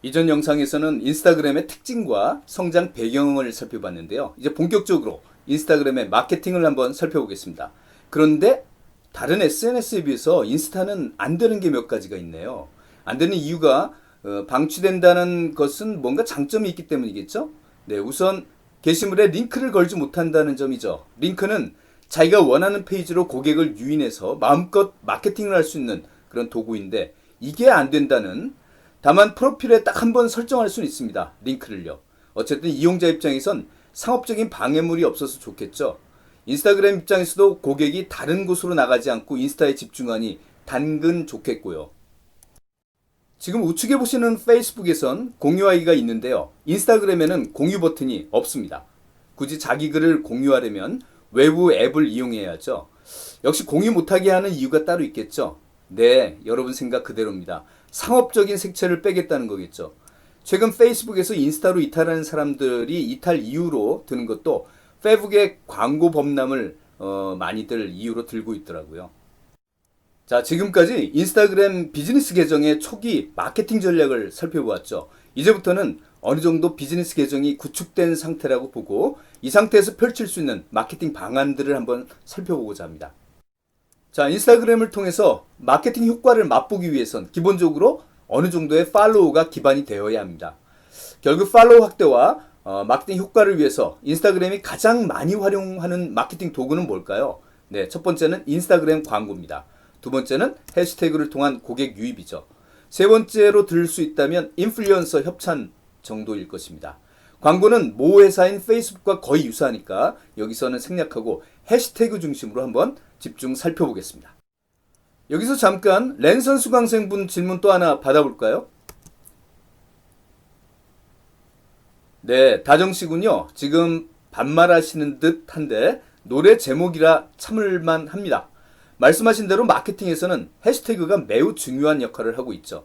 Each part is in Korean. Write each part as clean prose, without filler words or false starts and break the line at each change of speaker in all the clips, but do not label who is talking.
이전 영상에서는 인스타그램의 특징과 성장 배경을 살펴봤는데요. 이제 본격적으로 인스타그램의 마케팅을 한번 살펴보겠습니다. 그런데 다른 SNS에 비해서 인스타는 안 되는 게 몇 가지가 있네요. 안 되는 이유가 방치된다는 것은 뭔가 장점이 있기 때문이겠죠? 네, 우선 게시물에 링크를 걸지 못한다는 점이죠. 링크는 자기가 원하는 페이지로 고객을 유인해서 마음껏 마케팅을 할 수 있는 그런 도구인데 이게 안 된다는, 다만 프로필에 딱 한 번 설정할 수는 있습니다. 링크를요. 어쨌든 이용자 입장에선 상업적인 방해물이 없어서 좋겠죠. 인스타그램 입장에서도 고객이 다른 곳으로 나가지 않고 인스타에 집중하니 단근 좋겠고요. 지금 우측에 보시는 페이스북에선 공유하기가 있는데요. 인스타그램에는 공유 버튼이 없습니다. 굳이 자기 글을 공유하려면 외부 앱을 이용해야죠. 역시 공유 못하게 하는 이유가 따로 있겠죠. 네, 여러분 생각 그대로입니다. 상업적인 색채를 빼겠다는 거겠죠. 최근 페이스북에서 인스타로 이탈하는 사람들이 이탈 이유로 드는 것도 페북의 광고 범람을 많이들 이유로 들고 있더라고요. 자, 지금까지 인스타그램 비즈니스 계정의 초기 마케팅 전략을 살펴보았죠. 이제부터는 어느 정도 비즈니스 계정이 구축된 상태라고 보고 이 상태에서 펼칠 수 있는 마케팅 방안들을 한번 살펴보고자 합니다. 자, 인스타그램을 통해서 마케팅 효과를 맛보기 위해선 기본적으로 어느 정도의 팔로우가 기반이 되어야 합니다. 결국 팔로우 확대와 마케팅 효과를 위해서 인스타그램이 가장 많이 활용하는 마케팅 도구는 뭘까요? 네, 첫 번째는 인스타그램 광고입니다. 두 번째는 해시태그를 통한 고객 유입이죠. 세 번째로 들 수 있다면 인플루언서 협찬 정도일 것입니다. 광고는 모 회사인 페이스북과 거의 유사하니까 여기서는 생략하고 해시태그 중심으로 한번 집중 살펴보겠습니다. 여기서 잠깐 랜선 수강생분 질문 또 하나 받아볼까요? 네, 다정씨군요. 지금 반말하시는 듯 한데 노래 제목이라 참을만 합니다. 말씀하신 대로 마케팅에서는 해시태그가 매우 중요한 역할을 하고 있죠.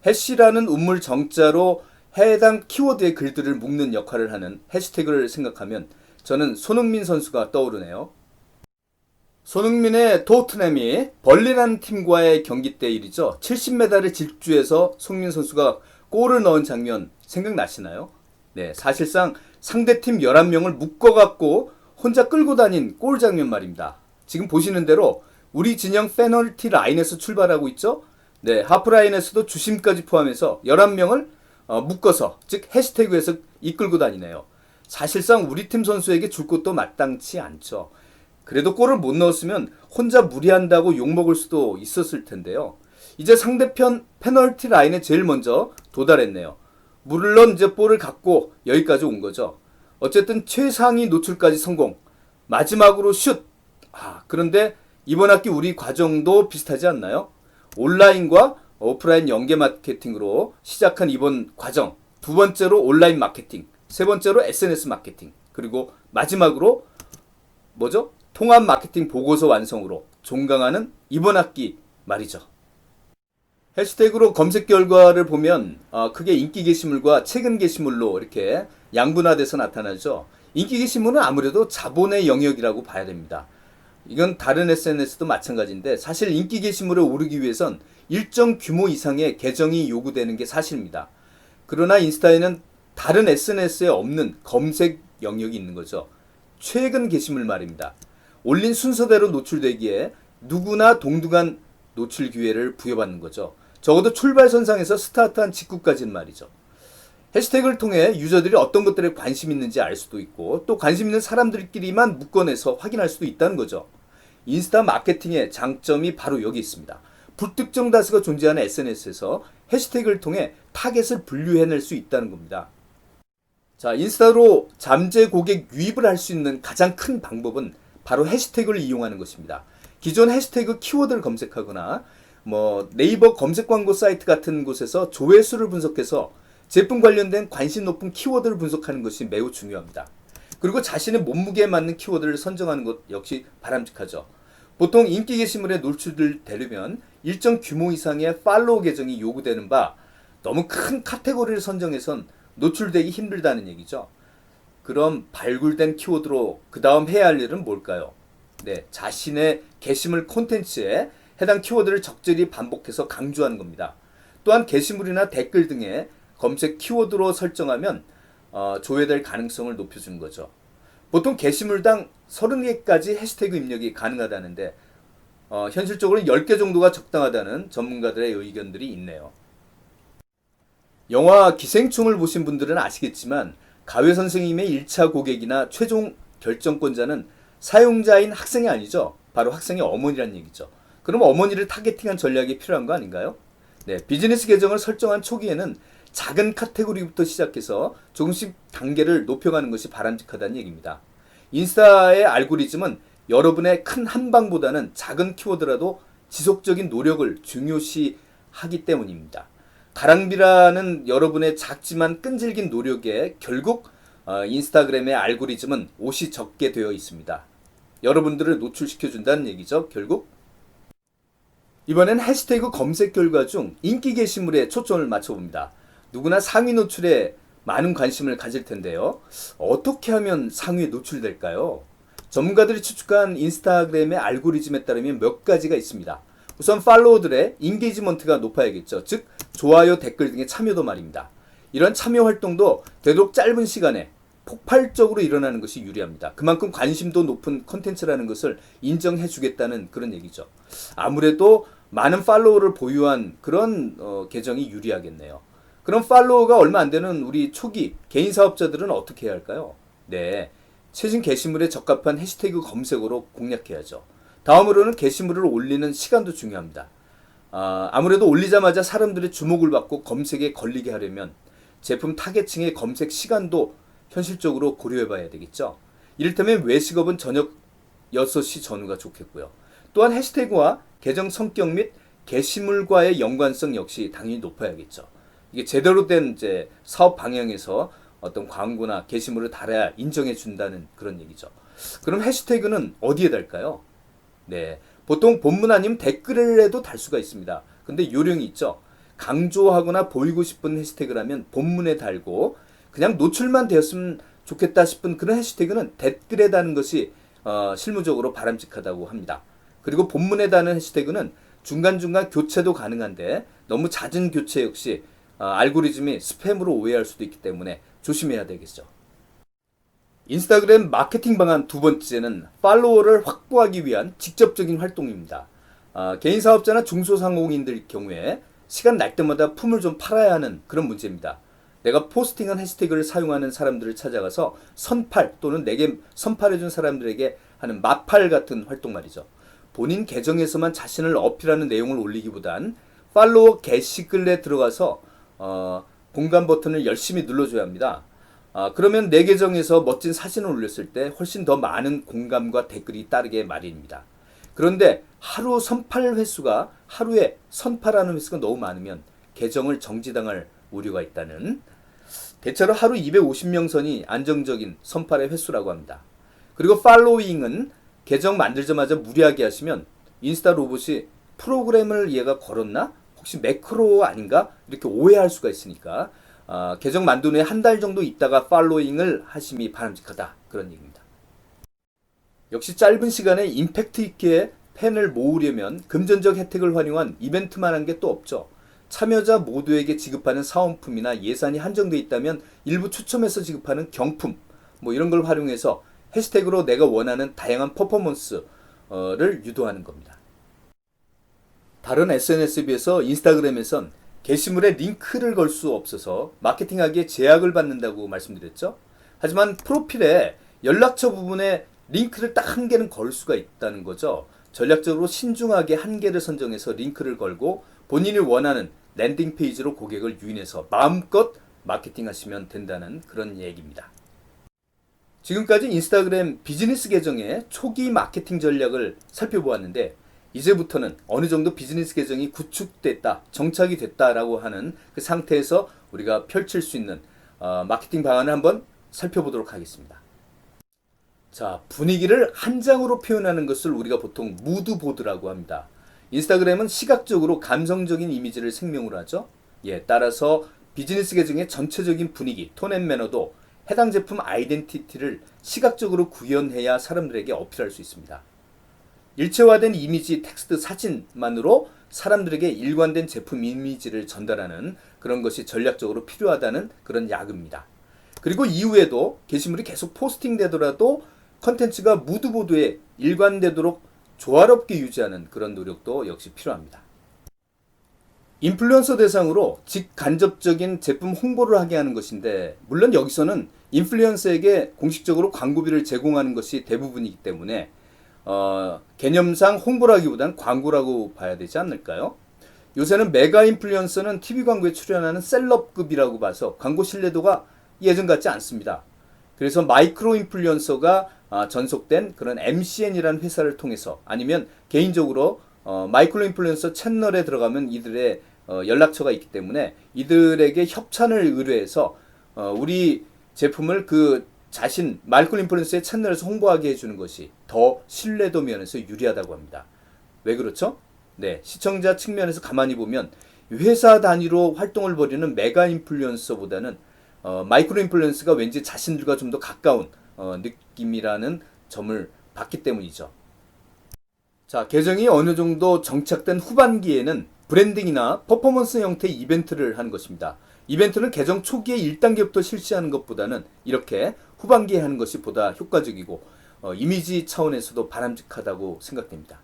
해시라는 운물 정자로 해당 키워드의 글들을 묶는 역할을 하는 해시태그를 생각하면 저는 손흥민 선수가 떠오르네요. 손흥민의 토트넘이 벌리라는 팀과의 경기 때 일이죠. 70m를 질주해서 손흥민 선수가 골을 넣은 장면 생각나시나요? 네, 사실상 상대팀 11명을 묶어갖고 혼자 끌고 다닌 골 장면 말입니다. 지금 보시는 대로 우리 진영 페널티 라인에서 출발하고 있죠. 네, 하프라인에서도 주심까지 포함해서 11명을 묶어서, 즉 해시태그에서 이끌고 다니네요. 사실상 우리 팀 선수에게 줄 것도 마땅치 않죠. 그래도 골을 못 넣었으면 혼자 무리한다고 욕먹을 수도 있었을 텐데요. 이제 상대편 페널티 라인에 제일 먼저 도달했네요. 물론 이제 볼을 갖고 여기까지 온 거죠. 어쨌든 최상위 노출까지 성공. 마지막으로 슛! 그런데 이번 학기 우리 과정도 비슷하지 않나요? 온라인과 오프라인 연계 마케팅으로 시작한 이번 과정. 두 번째로 온라인 마케팅. 세 번째로 SNS 마케팅. 그리고 마지막으로 뭐죠? 통합 마케팅 보고서 완성으로 종강하는 이번 학기 말이죠. 해시태그로 검색 결과를 보면 크게 인기 게시물과 최근 게시물로 이렇게 양분화돼서 나타나죠. 인기 게시물은 아무래도 자본의 영역이라고 봐야 됩니다. 이건 다른 SNS도 마찬가지인데 사실 인기 게시물에 오르기 위해선 일정 규모 이상의 계정이 요구되는 게 사실입니다. 그러나 인스타에는 다른 SNS에 없는 검색 영역이 있는 거죠. 최근 게시물 말입니다. 올린 순서대로 노출되기에 누구나 동등한 노출 기회를 부여받는 거죠. 적어도 출발선상에서 스타트한 직후까지는 말이죠. 해시태그를 통해 유저들이 어떤 것들에 관심 있는지 알 수도 있고 또 관심 있는 사람들끼리만 묶어내서 확인할 수도 있다는 거죠. 인스타 마케팅의 장점이 바로 여기 있습니다. 불특정 다수가 존재하는 SNS에서 해시태그를 통해 타겟을 분류해낼 수 있다는 겁니다. 자, 인스타로 잠재 고객 유입을 할 수 있는 가장 큰 방법은 바로 해시태그를 이용하는 것입니다. 기존 해시태그 키워드를 검색하거나 네이버 검색 광고 사이트 같은 곳에서 조회수를 분석해서 제품 관련된 관심 높은 키워드를 분석하는 것이 매우 중요합니다. 그리고 자신의 몸무게에 맞는 키워드를 선정하는 것 역시 바람직하죠. 보통 인기 게시물에 노출되려면 일정 규모 이상의 팔로우 계정이 요구되는 바 너무 큰 카테고리를 선정해선 노출되기 힘들다는 얘기죠. 그럼 발굴된 키워드로 그 다음 해야 할 일은 뭘까요? 네, 자신의 게시물 콘텐츠에 해당 키워드를 적절히 반복해서 강조하는 겁니다. 또한 게시물이나 댓글 등에 검색 키워드로 설정하면 조회될 가능성을 높여주는 거죠. 보통 게시물당 30개까지 해시태그 입력이 가능하다는데 현실적으로 10개 정도가 적당하다는 전문가들의 의견들이 있네요. 영화 기생충을 보신 분들은 아시겠지만 가회 선생님의 1차 고객이나 최종 결정권자는 사용자인 학생이 아니죠. 바로 학생의 어머니란 얘기죠. 그럼 어머니를 타겟팅한 전략이 필요한 거 아닌가요? 네, 비즈니스 계정을 설정한 초기에는 작은 카테고리부터 시작해서 조금씩 단계를 높여가는 것이 바람직하다는 얘기입니다. 인스타의 알고리즘은 여러분의 큰 한방보다는 작은 키워드라도 지속적인 노력을 중요시하기 때문입니다. 가랑비라는 여러분의 작지만 끈질긴 노력에 결국 인스타그램의 알고리즘은 옷이 적게 되어 있습니다. 여러분들을 노출시켜준다는 얘기죠, 결국. 이번엔 해시태그 검색 결과 중 인기 게시물에 초점을 맞춰봅니다. 누구나 상위 노출에 많은 관심을 가질 텐데요. 어떻게 하면 상위에 노출될까요? 전문가들이 추측한 인스타그램의 알고리즘에 따르면 몇 가지가 있습니다. 우선 팔로워들의 인게이지먼트가 높아야겠죠. 즉 좋아요, 댓글 등의 참여도 말입니다. 이런 참여 활동도 되도록 짧은 시간에 폭발적으로 일어나는 것이 유리합니다. 그만큼 관심도 높은 콘텐츠라는 것을 인정해 주겠다는 그런 얘기죠. 아무래도 많은 팔로워를 보유한 그런 계정이 유리하겠네요. 그럼 팔로워가 얼마 안 되는 우리 초기 개인 사업자들은 어떻게 해야 할까요? 네, 최신 게시물에 적합한 해시태그 검색어로 공략해야죠. 다음으로는 게시물을 올리는 시간도 중요합니다. 아무래도 올리자마자 사람들의 주목을 받고 검색에 걸리게 하려면 제품 타겟층의 검색 시간도 현실적으로 고려해 봐야 되겠죠. 이를테면 외식업은 저녁 6시 전후가 좋겠고요. 또한 해시태그와 계정 성격 및 게시물과의 연관성 역시 당연히 높아야겠죠. 이게 제대로 된 이제 사업 방향에서 어떤 광고나 게시물을 달아야 인정해 준다는 그런 얘기죠. 그럼 해시태그는 어디에 달까요? 네, 보통 본문 아니면 댓글에도 달 수가 있습니다. 근데 요령이 있죠. 강조하거나 보이고 싶은 해시태그라면 본문에 달고 그냥 노출만 되었으면 좋겠다 싶은 그런 해시태그는 댓글에 다는 것이 실무적으로 바람직하다고 합니다. 그리고 본문에 다는 해시태그는 중간중간 교체도 가능한데 너무 잦은 교체 역시 알고리즘이 스팸으로 오해할 수도 있기 때문에 조심해야 되겠죠. 인스타그램 마케팅 방안 두 번째는 팔로워를 확보하기 위한 직접적인 활동입니다. 개인 사업자나 중소상공인들 경우에 시간 날 때마다 품을 좀 팔아야 하는 그런 문제입니다. 내가 포스팅한 해시태그를 사용하는 사람들을 찾아가서 선팔 또는 내게 선팔해준 사람들에게 하는 마팔 같은 활동 말이죠. 본인 계정에서만 자신을 어필하는 내용을 올리기보단 팔로워 게시글에 들어가서 공감 버튼을 열심히 눌러줘야 합니다. 그러면 내 계정에서 멋진 사진을 올렸을 때 훨씬 더 많은 공감과 댓글이 따르게 마련입니다. 그런데 하루 선팔 횟수가 하루에 선팔하는 횟수가 너무 많으면 계정을 정지당할 우려가 있다는 대체로 하루 250명 선이 안정적인 선팔의 횟수라고 합니다. 그리고 팔로잉은 계정 만들자마자 무리하게 하시면 인스타 로봇이 프로그램을 얘가 걸었나? 혹시 매크로 아닌가? 이렇게 오해할 수가 있으니까 계정 만든 후에 한 달 정도 있다가 팔로잉을 하심이 바람직하다. 그런 얘기입니다. 역시 짧은 시간에 임팩트 있게 팬을 모으려면 금전적 혜택을 활용한 이벤트만 한 게 또 없죠. 참여자 모두에게 지급하는 사은품이나 예산이 한정되어 있다면 일부 추첨해서 지급하는 경품 뭐 이런 걸 활용해서 해시태그로 내가 원하는 다양한 퍼포먼스를 유도하는 겁니다. 다른 SNS에 비해서 인스타그램에선 게시물에 링크를 걸 수 없어서 마케팅하기에 제약을 받는다고 말씀드렸죠. 하지만 프로필에 연락처 부분에 링크를 딱 한 개는 걸 수가 있다는 거죠. 전략적으로 신중하게 한 개를 선정해서 링크를 걸고 본인이 원하는 랜딩 페이지로 고객을 유인해서 마음껏 마케팅하시면 된다는 그런 얘기입니다. 지금까지 인스타그램 비즈니스 계정의 초기 마케팅 전략을 살펴보았는데 이제부터는 어느 정도 비즈니스 계정이 구축됐다, 정착이 됐다라고 하는 그 상태에서 우리가 펼칠 수 있는 마케팅 방안을 한번 살펴보도록 하겠습니다. 자, 분위기를 한 장으로 표현하는 것을 우리가 보통 무드보드라고 합니다. 인스타그램은 시각적으로 감성적인 이미지를 생명으로 하죠. 따라서 비즈니스 계정의 전체적인 분위기, 톤 앤 매너도 해당 제품 아이덴티티를 시각적으로 구현해야 사람들에게 어필할 수 있습니다. 일체화된 이미지, 텍스트, 사진만으로 사람들에게 일관된 제품 이미지를 전달하는 그런 것이 전략적으로 필요하다는 그런 야구입니다. 그리고 이후에도 게시물이 계속 포스팅 되더라도 컨텐츠가 무드보드에 일관되도록 조화롭게 유지하는 그런 노력도 역시 필요합니다. 인플루언서 대상으로 직간접적인 제품 홍보를 하게 하는 것인데, 물론 여기서는 인플루언서에게 공식적으로 광고비를 제공하는 것이 대부분이기 때문에 개념상 홍보라기보다는 광고라고 봐야 되지 않을까요? 요새는 메가 인플루언서는 TV 광고에 출연하는 셀럽급이라고 봐서 광고 신뢰도가 예전 같지 않습니다. 그래서 마이크로 인플루언서가 전속된 그런 MCN이라는 회사를 통해서, 아니면 개인적으로 마이크로 인플루언서 채널에 들어가면 이들의 연락처가 있기 때문에 이들에게 협찬을 의뢰해서 우리 제품을 그 자신 마이크로 인플루언서의 채널에서 홍보하게 해주는 것이 더 신뢰도 면에서 유리하다고 합니다. 왜 그렇죠? 네, 시청자 측면에서 가만히 보면 회사 단위로 활동을 벌이는 메가 인플루언서보다는 마이크로 인플루언서가 왠지 자신들과 좀 더 가까운 느낌이라는 점을 봤기 때문이죠. 자, 계정이 어느 정도 정착된 후반기에는 브랜딩이나 퍼포먼스 형태의 이벤트를 하는 것입니다. 이벤트는 계정 초기에 1단계부터 실시하는 것보다는 이렇게 후반기에 하는 것이 보다 효과적이고 이미지 차원에서도 바람직하다고 생각됩니다.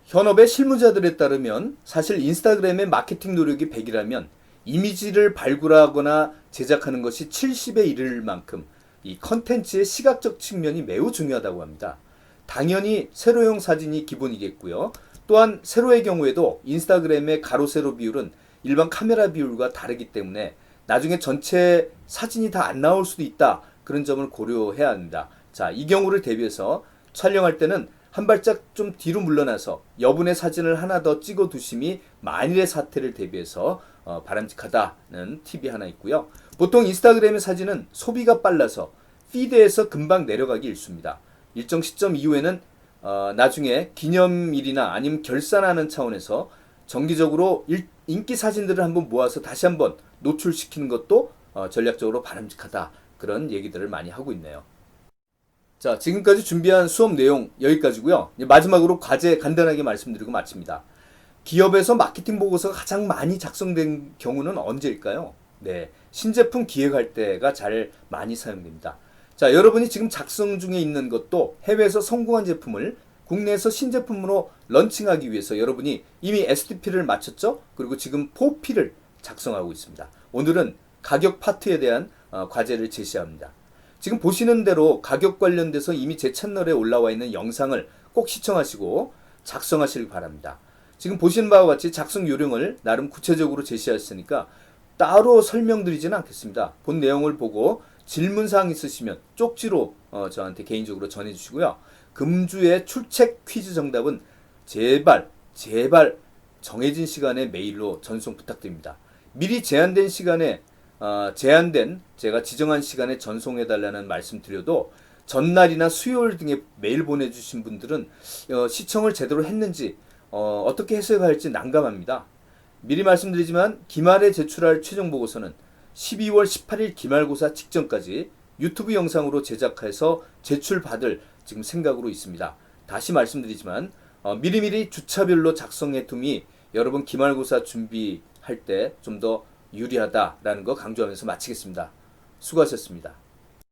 현업의 실무자들에 따르면 사실 인스타그램의 마케팅 노력이 100이라면 이미지를 발굴하거나 제작하는 것이 70에 이를 만큼 이 컨텐츠의 시각적 측면이 매우 중요하다고 합니다. 당연히 세로형 사진이 기본이겠고요. 또한 세로의 경우에도 인스타그램의 가로 세로 비율은 일반 카메라 비율과 다르기 때문에 나중에 전체 사진이 다 안 나올 수도 있다. 그런 점을 고려해야 합니다. 자, 이 경우를 대비해서 촬영할 때는 한 발짝 좀 뒤로 물러나서 여분의 사진을 하나 더 찍어 두심이 만일의 사태를 대비해서 바람직하다는 팁이 하나 있고요. 보통 인스타그램의 사진은 소비가 빨라서 피드에서 금방 내려가기 일쑤입니다. 일정 시점 이후에는 나중에 기념일이나 아니면 결산하는 차원에서 정기적으로 인기 사진들을 한번 모아서 다시 한번 노출시키는 것도 전략적으로 바람직하다. 그런 얘기들을 많이 하고 있네요. 자, 지금까지 준비한 수업 내용 여기까지고요. 마지막으로 과제 간단하게 말씀드리고 마칩니다. 기업에서 마케팅 보고서가 가장 많이 작성된 경우는 언제일까요? 네, 신제품 기획할 때가 잘 많이 사용됩니다. 자, 여러분이 지금 작성 중에 있는 것도 해외에서 성공한 제품을 국내에서 신제품으로 런칭하기 위해서 여러분이 이미 STP를 마쳤죠? 그리고 지금 4P를 작성하고 있습니다. 오늘은 가격 파트에 대한 과제를 제시합니다. 지금 보시는 대로 가격 관련돼서 이미 제 채널에 올라와 있는 영상을 꼭 시청하시고 작성하시길 바랍니다. 지금 보시는 바와 같이 작성 요령을 나름 구체적으로 제시했으니까 따로 설명드리지는 않겠습니다. 본 내용을 보고 질문사항 있으시면 쪽지로 저한테 개인적으로 전해주시고요. 금주의 출첵 퀴즈 정답은 제발 정해진 시간에 메일로 전송 부탁드립니다. 미리 제한된 시간에 제가 지정한 시간에 전송해달라는 말씀 드려도 전날이나 수요일 등에 메일 보내주신 분들은 시청을 제대로 했는지 어떻게 해석할지 난감합니다. 미리 말씀드리지만 기말에 제출할 최종 보고서는 12월 18일 기말고사 직전까지 유튜브 영상으로 제작해서 제출받을 지금 생각으로 있습니다. 다시 말씀드리지만 미리미리 주차별로 작성해 둠이 여러분 기말고사 준비할 때 좀 더 유리하다라는 거 강조하면서 마치겠습니다. 수고하셨습니다.